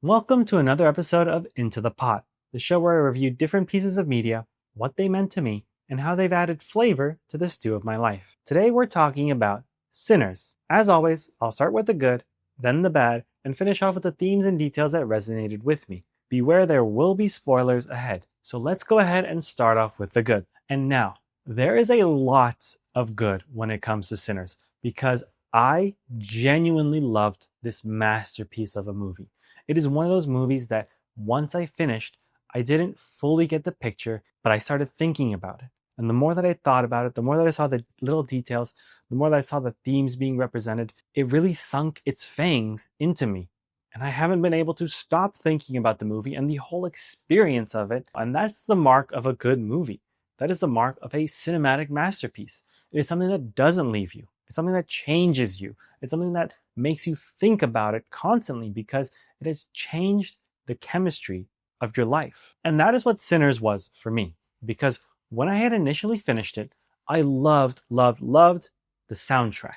Welcome to another episode of Into the Pot, the show where I review different pieces of media, what they meant to me, and how they've added flavor to the stew of my life. Today we're talking about Sinners. As always, I'll start with the good, then the bad, and finish off with the themes and details that resonated with me. Beware, there will be spoilers ahead. So let's go ahead and start off with the good. And now, there is a lot of good when it comes to Sinners, because I genuinely loved this masterpiece of a movie. It is one of those movies that once I finished, I didn't fully get the picture, but I started thinking about it. And the more that I thought about it, the more that I saw the little details, the more that I saw the themes being represented, it really sunk its fangs into me. And I haven't been able to stop thinking about the movie and the whole experience of it. And that's the mark of a good movie. That is the mark of a cinematic masterpiece. It is something that doesn't leave you. It's something that changes you. It's something that makes you think about it constantly because it has changed the chemistry of your life. And that is what Sinners was for me. Because when I had initially finished it, I loved the soundtrack.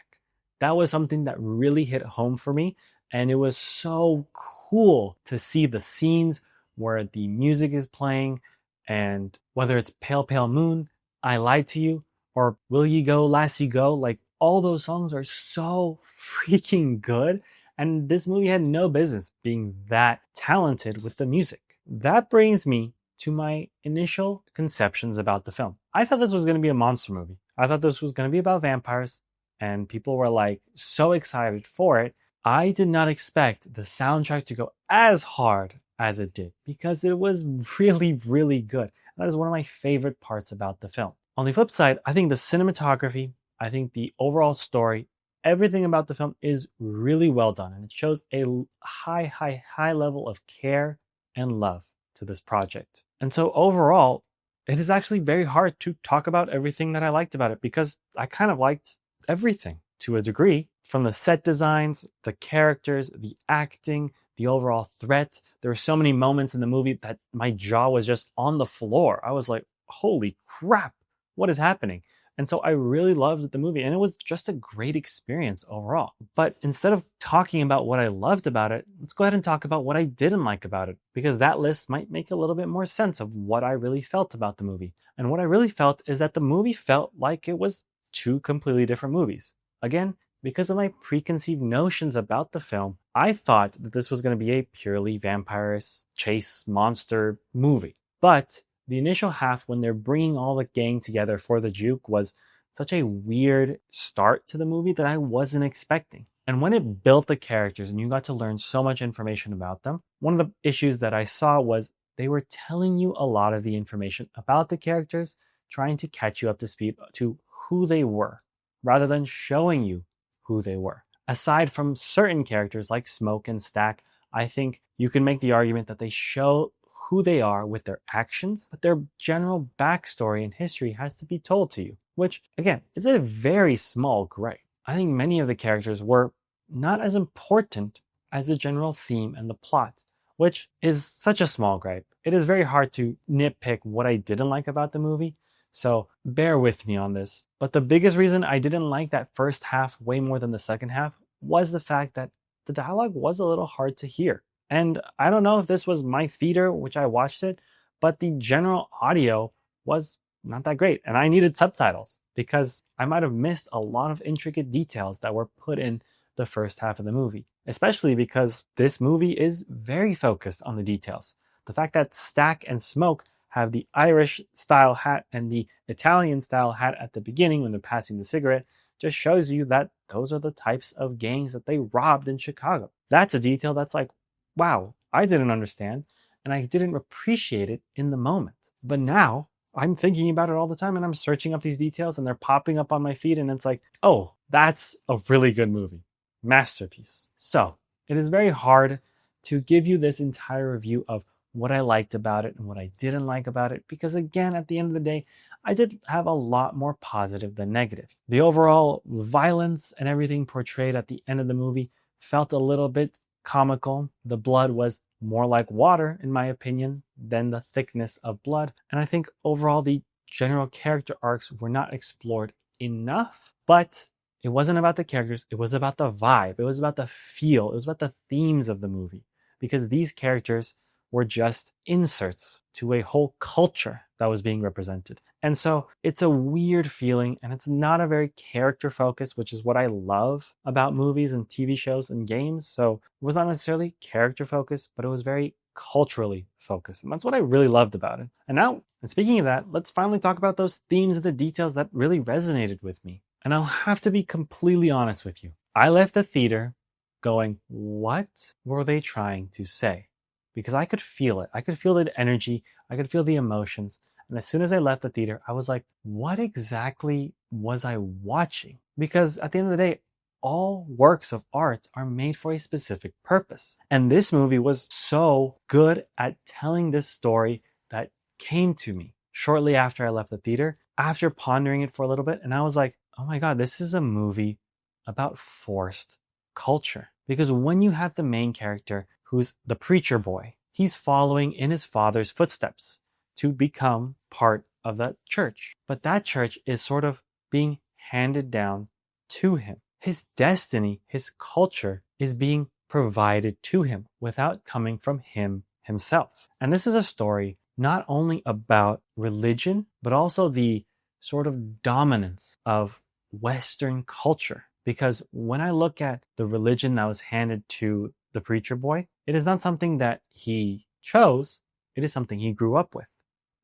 That was something that really hit home for me. And it was so cool to see the scenes where the music is playing, and whether it's Pale Pale Moon, I Lied to You, or Will You Go, Lassie Go, like all those songs are so freaking good. And this movie had no business being that talented with the music. That brings me to my initial conceptions about the film. I thought this was going to be a monster movie. I thought this was going to be about vampires, and people were like so excited for it. I did not expect the soundtrack to go as hard as it did because it was really good. That is one of my favorite parts about the film. On the flip side, I think the cinematography, I think the overall story, everything about the film is really well done, and it shows a high level of care and love to this project. And so overall, it is actually very hard to talk about everything that I liked about it because I kind of liked everything to a degree, from the set designs, the characters, the acting, the overall threat. There were so many moments in the movie that my jaw was just on the floor. I was like, holy crap, what is happening? And so I really loved the movie, and it was just a great experience overall. But instead of talking about what I loved about it, let's go ahead and talk about what I didn't like about it, because that list might make a little bit more sense of what I really felt about the movie. And what I really felt is that the movie felt like it was two completely different movies. Again, because of my preconceived notions about the film, I thought that this was going to be a purely vampires chase monster movie. But the initial half, when they're bringing all the gang together for the juke, was such a weird start to the movie that I wasn't expecting. And when it built the characters and you got to learn so much information about them, one of the issues that I saw was they were telling you a lot of the information about the characters, trying to catch you up to speed to who they were, rather than showing you who they were. Aside from certain characters like Smoke and Stack, I think you can make the argument that they show who they are with their actions, but their general backstory and history has to be told to you, which, again, is a very small gripe. I think many of the characters were not as important as the general theme and the plot, which is such a small gripe. It is very hard to nitpick what I didn't like about the movie, so bear with me on this. But the biggest reason I didn't like that first half way more than the second half was the fact that the dialogue was a little hard to hear. And I don't know if this was my theater, which I watched it, but the general audio was not that great. And I needed subtitles because I might have missed a lot of intricate details that were put in the first half of the movie, especially because this movie is very focused on the details. The fact that Stack and Smoke have the Irish style hat and the Italian style hat at the beginning when they're passing the cigarette just shows you that those are the types of gangs that they robbed in Chicago. That's a detail that's like, wow, I didn't understand, and I didn't appreciate it in the moment. But now I'm thinking about it all the time, and I'm searching up these details, and they're popping up on my feed, and it's like, oh, that's a really good movie. Masterpiece. So it is very hard to give you this entire review of what I liked about it and what I didn't like about it, because again, at the end of the day, I did have a lot more positive than negative. The overall violence and everything portrayed at the end of the movie felt a little bit comical. The blood was more like water, in my opinion, than the thickness of blood. And I think overall the general character arcs were not explored enough, but it wasn't about the characters. It was about the vibe. It was about the feel. It was about the themes of the movie. because these characters were just inserts to a whole culture that was being represented. And so it's a weird feeling, and it's not a very character focused, which is what I love about movies and TV shows and games. So it was not necessarily character focused, but it was very culturally focused. And that's what I really loved about it. And now, and speaking of that, let's finally talk about those themes and the details that really resonated with me. And I'll have to be completely honest with you. I left the theater going, what were they trying to say? Because I could feel it. I could feel the energy. I could feel the emotions. And as soon as I left the theater, I was like, what exactly was I watching? Because at the end of the day, all works of art are made for a specific purpose. And this movie was so good at telling this story that came to me shortly after I left the theater, after pondering it for a little bit. And I was like, oh my God, this is a movie about forced culture. Because when you have the main character, who's the preacher boy, he's following in his father's footsteps to become part of that church. But that church is sort of being handed down to him. His destiny, his culture is being provided to him without coming from him himself. And this is a story not only about religion, but also the sort of dominance of Western culture. Because when I look at the religion that was handed to the preacher boy, it is not something that he chose, it is something he grew up with.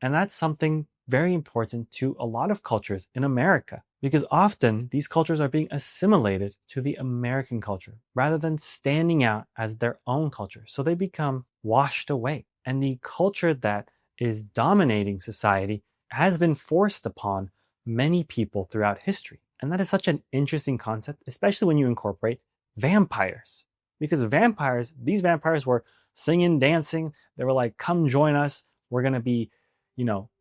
And that's something very important to a lot of cultures in America, because often these cultures are being assimilated to the American culture rather than standing out as their own culture. So they become washed away. And the culture that is dominating society has been forced upon many people throughout history. And that is such an interesting concept, especially when you incorporate vampires. Because these vampires were singing, dancing. They were like, come join us. We're going to be,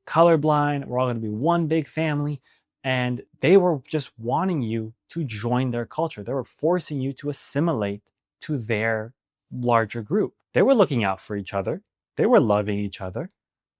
colorblind. We're all going to be one big family. And they were just wanting you to join their culture. They were forcing you to assimilate to their larger group. They were looking out for each other. They were loving each other.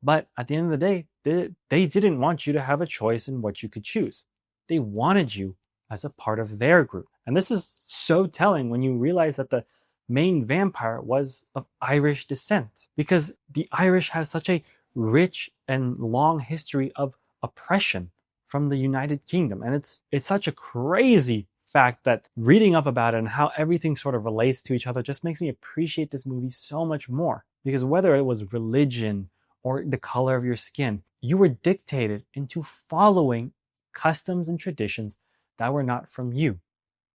But at the end of the day, they didn't want you to have a choice in what you could choose. They wanted you as a part of their group. And this is so telling when you realize that the main vampire was of Irish descent, because the Irish have such a rich and long history of oppression from the United Kingdom. And it's such a crazy fact that reading up about it and how everything sort of relates to each other just makes me appreciate this movie so much more. Because whether it was religion or the color of your skin, you were dictated into following customs and traditions that were not from you.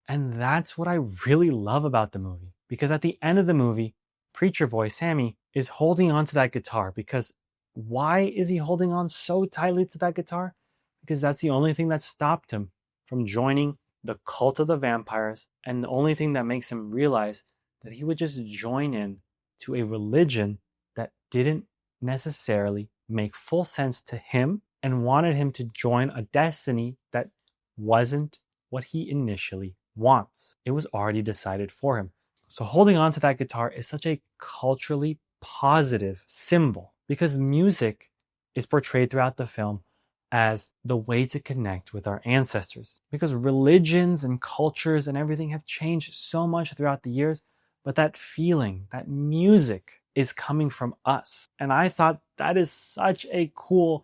And that's what I really love about the movie. Because at the end of the movie, preacher boy Sammy is holding on to that guitar. Because why is he holding on so tightly to that guitar? Because that's the only thing that stopped him from joining the cult of the vampires, and the only thing that makes him realize that he would just join in to a religion that didn't necessarily make full sense to him, and wanted him to join a destiny that wasn't what he initially wants. It was already decided for him. So holding on to that guitar is such a culturally positive symbol, because music is portrayed throughout the film as the way to connect with our ancestors. Because religions and cultures and everything have changed so much throughout the years, but that feeling, that music is coming from us. And I thought that is such a cool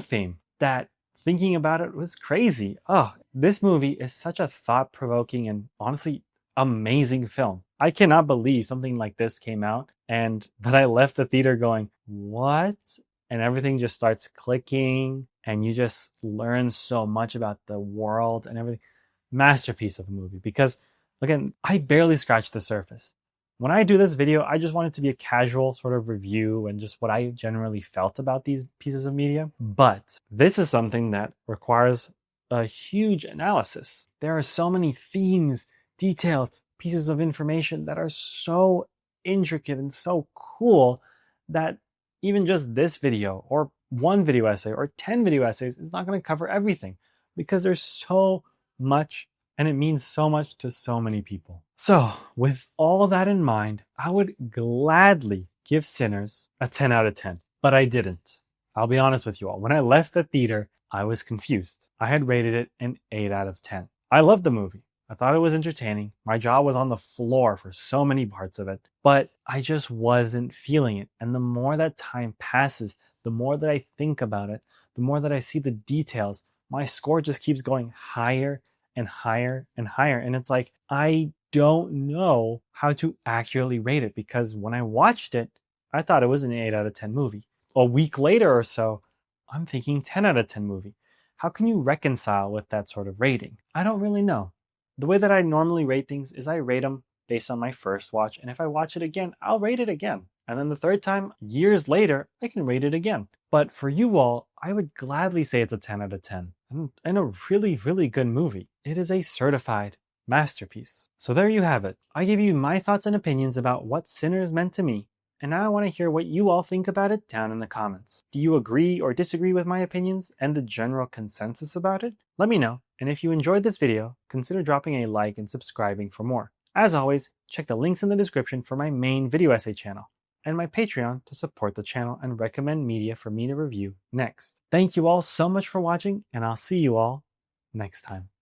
theme that thinking about it was crazy. Oh, this movie is such a thought-provoking and honestly amazing film. I cannot believe something like this came out and that I left the theater going, what? And everything just starts clicking and you just learn so much about the world and everything. Masterpiece of a movie, because again, I barely scratched the surface. When I do this video, I just want it to be a casual sort of review and just what I generally felt about these pieces of media. But this is something that requires a huge analysis. There are so many themes, details, pieces of information that are so intricate and so cool that even just this video or one video essay or 10 video essays is not going to cover everything, because there's so much and it means so much to so many people. So with all that in mind, I would gladly give Sinners a 10 out of 10, but I didn't. I'll be honest with you all. When I left the theater, I was confused. I had rated it an 8 out of 10. I loved the movie. I thought it was entertaining. My jaw was on the floor for so many parts of it, but I just wasn't feeling it. And the more that time passes, the more that I think about it, the more that I see the details, my score just keeps going higher and higher and higher. And it's like, I don't know how to accurately rate it, because when I watched it, I thought it was an 8 out of 10 movie. A week later or so, I'm thinking 10 out of 10 movie. How can you reconcile with that sort of rating? I don't really know. The way that I normally rate things is I rate them based on my first watch, and if I watch it again, I'll rate it again. And then the third time, years later, I can rate it again. But for you all, I would gladly say it's a 10 out of 10. And a really, really good movie. It is a certified masterpiece. So there you have it. I gave you my thoughts and opinions about what Sinners meant to me, and now I want to hear what you all think about it down in the comments. Do you agree or disagree with my opinions and the general consensus about it? Let me know, and if you enjoyed this video, consider dropping a like and subscribing for more. As always, check the links in the description for my main video essay channel and my Patreon to support the channel and recommend media for me to review next. Thank you all so much for watching, and I'll see you all next time.